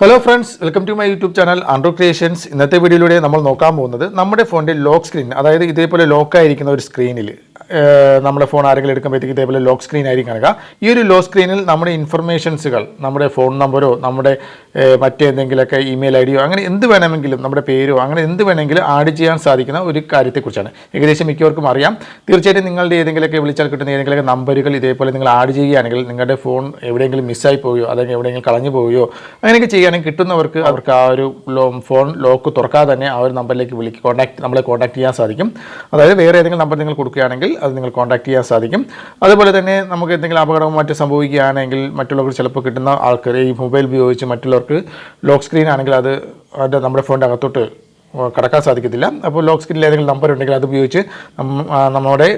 Hello friends, welcome to my YouTube channel Andro Creations. ഇന്നത്തെ വീഡിയോയിലൂടെ നമ്മൾ നോക്കാൻ പോകുന്നത് നമ്മുടെ ഫോണിന്റെ ലോക്ക് സ്ക്രീൻ, അതായത് ഇതേപോലെ ലോക്ക് ആയിരിക്കുന്ന ഒരു സ്ക്രീനിൽ നമ്മുടെ ഫോൺ ആരെങ്കിലും എടുക്കുമ്പോഴത്തേക്ക് ഇതേപോലെ ലോക്ക് സ്ക്രീൻ ആയിരിക്കും കാണുക. ഈ ഒരു ലോക്ക് സ്ക്രീനിൽ നമ്മുടെ ഇൻഫർമേഷൻസുകൾ, നമ്മുടെ ഫോൺ നമ്പറോ നമ്മുടെ മറ്റേന്തെങ്കിലുമൊക്കെ ഇമെയിൽ ഐ ഡിയോ അങ്ങനെ എന്ത് വേണമെങ്കിലും, നമ്മുടെ പേരോ അങ്ങനെ എന്ത് വേണമെങ്കിലും ആഡ് ചെയ്യാൻ സാധിക്കുന്ന ഒരു കാര്യത്തെക്കുറിച്ചാണ്. ഏകദേശം മിക്കവർക്കും അറിയാം. തീർച്ചയായിട്ടും നിങ്ങളുടെ ഏതെങ്കിലുമൊക്കെ വിളിച്ചാൽ കിട്ടുന്ന ഏതെങ്കിലുമൊക്കെ നമ്പറുകൾ ഇതേപോലെ നിങ്ങൾ ആഡ് ചെയ്യുകയാണെങ്കിൽ നിങ്ങളുടെ ഫോൺ എവിടെയെങ്കിലും മിസ്സായി പോവുകയോ അല്ലെങ്കിൽ എവിടെയെങ്കിലും കളഞ്ഞു പോവുകയോ അങ്ങനെയൊക്കെ ചെയ്യാനും കിട്ടുന്നവർക്ക് അവർക്ക് ആ ഒരു ഫോൺ ലോക്ക് തുറക്കാതെ തന്നെ ആ ഒരു നമ്പറിലേക്ക് നമ്മളെ കോൺടാക്ട് ചെയ്യാൻ സാധിക്കും. അതായത് വേറെ ഏതെങ്കിലും നമ്പർ നിങ്ങൾ കൊടുക്കുകയാണെങ്കിൽ അത് നിങ്ങൾ കോൺടാക്ട് ചെയ്യാൻ സാധിക്കും. അതുപോലെ തന്നെ നമുക്ക് എന്തെങ്കിലും അപകടമോ മറ്റോ സംഭവിക്കുകയാണെങ്കിൽ മറ്റുള്ളവർക്ക് ചിലപ്പോൾ കിട്ടുന്ന ആൾക്കാർ ഈ മൊബൈൽ ഉപയോഗിച്ച് മറ്റുള്ളവർക്ക് ലോക്ക് സ്ക്രീൻ ആണെങ്കിൽ അത് നമ്മുടെ ഫോണിൻ്റെ അകത്തോട്ട് കടക്കാൻ സാധിക്കത്തില്ല. അപ്പോൾ ലോക്ക് സ്ക്രീനിൽ ഏതെങ്കിലും നമ്പർ ഉണ്ടെങ്കിൽ അത് ഉപയോഗിച്ച് നമ്മുടെ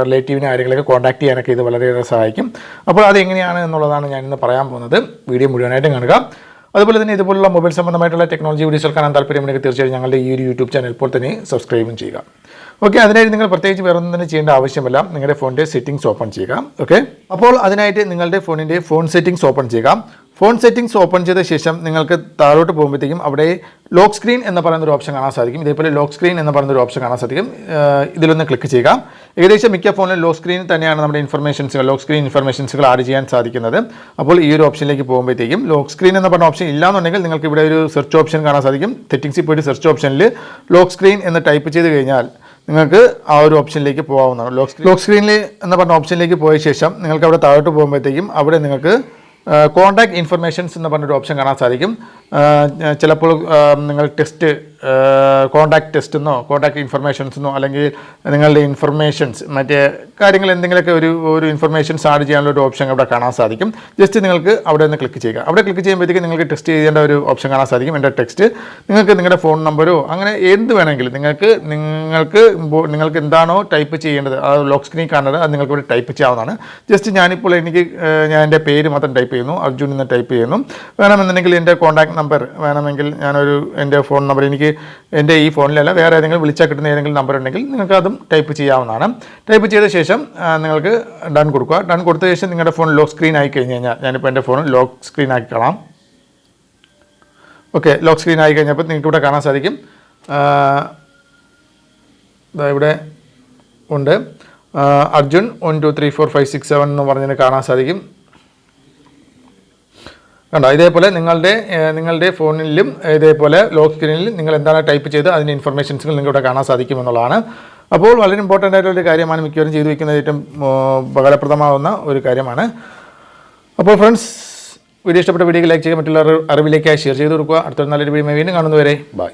റിലേറ്റീവിനെ ആരെങ്കിലുമൊക്കെ കോൺടാക്ട് ചെയ്യാനൊക്കെ ഇത് വളരെയേറെ സഹായിക്കും. അപ്പോൾ അതെങ്ങനെയാണ് എന്നുള്ളതാണ് ഞാനിന്ന് പറയാൻ പോകുന്നത്. വീഡിയോ മുഴുവനായിട്ടും കാണുക. അതുപോലെ തന്നെ ഇതുപോലുള്ള മൊബൈൽ സംബന്ധമായിട്ടുള്ള ടെക്നോളജി വീഡിയോസ് കാണാൻ താല്പര്യമുണ്ടെങ്കിൽ തീർച്ചയായും ഞങ്ങളുടെ ഈ ഒരു യൂട്യൂബ് ചാനൽ ഇപ്പോൾ തന്നെ സബ്സ്ക്രൈബും ചെയ്യുക. ഓക്കെ, അതിനായിട്ട് നിങ്ങൾ പ്രത്യേകിച്ച് വേറെ ഒന്നും തന്നെ ചെയ്യേണ്ട ആവശ്യമില്ല. നിങ്ങളുടെ ഫോണിൻ്റെ സെറ്റിംഗ്സ് ഓപ്പൺ ചെയ്യുക. ഓക്കെ, അപ്പോൾ അതിനായിട്ട് നിങ്ങളുടെ ഫോണിൻ്റെ ഫോൺ സെറ്റിംഗ്സ് ഓപ്പൺ ചെയ്യുക. ഫോൺ സെറ്റിംഗ്സ് ഓപ്പൺ ചെയ്ത ശേഷം നിങ്ങൾക്ക് താഴോട്ട് പോകുമ്പോഴത്തേക്കും അവിടെ ലോക്ക് സ്ക്രീൻ എന്ന് പറയുന്ന ഒരു ഓപ്ഷൻ കാണാൻ സാധിക്കും. ഇതേപോലെ ലോക്ക് സ്ക്രീൻ എന്ന് പറയുന്ന ഒരു ഓപ്ഷൻ കാണാൻ സാധിക്കും. ഇതിലൊന്ന് ക്ലിക്ക് ചെയ്യുക. ഏകദേശം മിക്ക ഫോണിലും ലോക്ക് സ്ക്രീൻ തന്നെയാണ് നമ്മുടെ ലോക്ക് സ്ക്രീൻ ഇൻഫർമേഷൻസുകൾ ആഡ് ചെയ്യാൻ സാധിക്കുന്നത്. അപ്പോൾ ഈ ഒരു ഓപ്ഷനിലേക്ക് പോകുമ്പോഴത്തേക്കും ലോക്ക് സ്ക്രീൻ എന്ന് പറഞ്ഞ ഓപ്ഷൻ ഇല്ലാന്നുണ്ടെങ്കിൽ നിങ്ങൾക്ക് ഇവിടെ ഒരു സെർച്ച് ഓപ്ഷൻ കാണാൻ സാധിക്കും. സെറ്റിംഗ്സിൽ പോയിട്ട് സെർച്ച് ഓപ്ഷനിൽ ലോക്ക് സ്ക്രീൻ എന്ന് ടൈപ്പ് ചെയ്ത് കഴിഞ്ഞാൽ നിങ്ങൾക്ക് ആ ഒരു ഓപ്ഷനിലേക്ക് പോകാവുന്നതാണ്. ലോക്ക് സ്ക്രീനിൽ എന്ന് പറഞ്ഞ ഓപ്ഷനിലേക്ക് പോയ ശേഷം നിങ്ങൾക്ക് അവിടെ താഴോട്ട് പോകുമ്പോഴത്തേക്കും അവിടെ നിങ്ങൾക്ക് കോൺടാക്ട് ഇൻഫർമേഷൻസ് എന്ന് പറഞ്ഞൊരു ഓപ്ഷൻ കാണാൻ സാധിക്കും. ചിലപ്പോൾ നിങ്ങൾ കോൺടാക്ട് ടെസ്റ്റ് എന്നോ കോൺടാക്ട് ഇൻഫർമേഷൻസ് എന്നോ അല്ലെങ്കിൽ നിങ്ങളുടെ ഇൻഫർമേഷൻസ് മറ്റേ കാര്യങ്ങൾ എന്തെങ്കിലുമൊക്കെ ഒരു ഇൻഫർമേഷൻസ് ആഡ് ചെയ്യാനുള്ള ഒരു ഓപ്ഷൻ അവിടെ കാണാൻ സാധിക്കും. ജസ്റ്റ് നിങ്ങൾക്ക് അവിടെ നിന്ന് ക്ലിക്ക് ചെയ്യുക. അവിടെ ക്ലിക്ക് ചെയ്യുമ്പോഴത്തേക്ക് നിങ്ങൾക്ക് ടെസ്റ്റ് ചെയ്യേണ്ട ഒരു ഓപ്ഷൻ കാണാൻ സാധിക്കും. എൻ്റെ ടെക്സ്റ്റ് നിങ്ങൾക്ക് നിങ്ങളുടെ ഫോൺ നമ്പറോ അങ്ങനെ എന്ത് വേണമെങ്കിലും നിങ്ങൾക്ക് എന്താണോ ടൈപ്പ് ചെയ്യേണ്ടത് ആ ലോക്ക് സ്ക്രീൻ കാണുന്നത് അത് നിങ്ങൾക്ക് ഇവിടെ ടൈപ്പ് ചെയ്യാവുന്നതാണ്. ജസ്റ്റ് ഞാനിപ്പോൾ ഞാൻ എൻ്റെ പേര് മാത്രം ടൈപ്പ് ചെയ്യുന്നു, അർജുൻ എന്ന് ടൈപ്പ് ചെയ്യുന്നു. വേണമെന്നുണ്ടെങ്കിൽ എൻ്റെ കോൺടാക്ട് നമ്പർ വേണമെങ്കിൽ എൻ്റെ ഫോൺ നമ്പർ എൻ്റെ ഈ ഫോണിലല്ല വേറെ ഏതെങ്കിലും വിളിച്ചാൽ കിട്ടുന്ന ഏതെങ്കിലും നമ്പർ ഉണ്ടെങ്കിൽ നിങ്ങൾക്ക് അതും ടൈപ്പ് ചെയ്യാവുന്നതാണ്. ടൈപ്പ് ചെയ്ത ശേഷം നിങ്ങൾക്ക് ഡൺ കൊടുക്കുക. ഡൺ കൊടുത്ത ശേഷം നിങ്ങളുടെ ഫോൺ ലോക്ക് സ്ക്രീൻ ആയി കഴിഞ്ഞ് കഴിഞ്ഞാൽ ഞാനിപ്പോൾ എൻ്റെ ഫോൺ ലോക്ക് സ്ക്രീൻ ആക്കി കാണാം. ഓക്കെ, ലോക്ക് സ്ക്രീൻ ആയി കഴിഞ്ഞപ്പോൾ നിങ്ങൾക്ക് ഇവിടെ കാണാൻ സാധിക്കും. ഇവിടെ ഉണ്ട് അർജുൻ 1 2 3 4 5 6 7 എന്ന് പറഞ്ഞതിന് കാണാൻ സാധിക്കും. കണ്ടോ, ഇതേപോലെ നിങ്ങളുടെ ഫോണിലും ഇതേപോലെ ലോക്ക് സ്ക്രീനിൽ നിങ്ങൾ എന്താണ് ടൈപ്പ് ചെയ്ത് അതിൻ്റെ ഇൻഫർമേഷൻസുകൾ നിങ്ങളിവിടെ കാണാൻ സാധിക്കുമെന്നുള്ളതാണ്. അപ്പോൾ വളരെ ഇമ്പോർട്ടൻ്റ് ആയിട്ടുള്ളൊരു കാര്യമാണ്, മിക്കവരും ചെയ്തു വയ്ക്കുന്നത് ഏറ്റവും ഉപകാരപ്രദമാകുന്ന ഒരു കാര്യമാണ്. അപ്പോൾ ഫ്രണ്ട്സ്, വീഡിയോ ഇഷ്ടപ്പെട്ട വീഡിയോ ലൈക്ക് ചെയ്യുക, മറ്റുള്ള അറിവിലേക്കായി ഷെയർ ചെയ്ത് കൊടുക്കുക. അടുത്തൊരു നല്ലൊരു വീഡിയോ വീണ്ടും കാണുന്നവരെ ബൈ.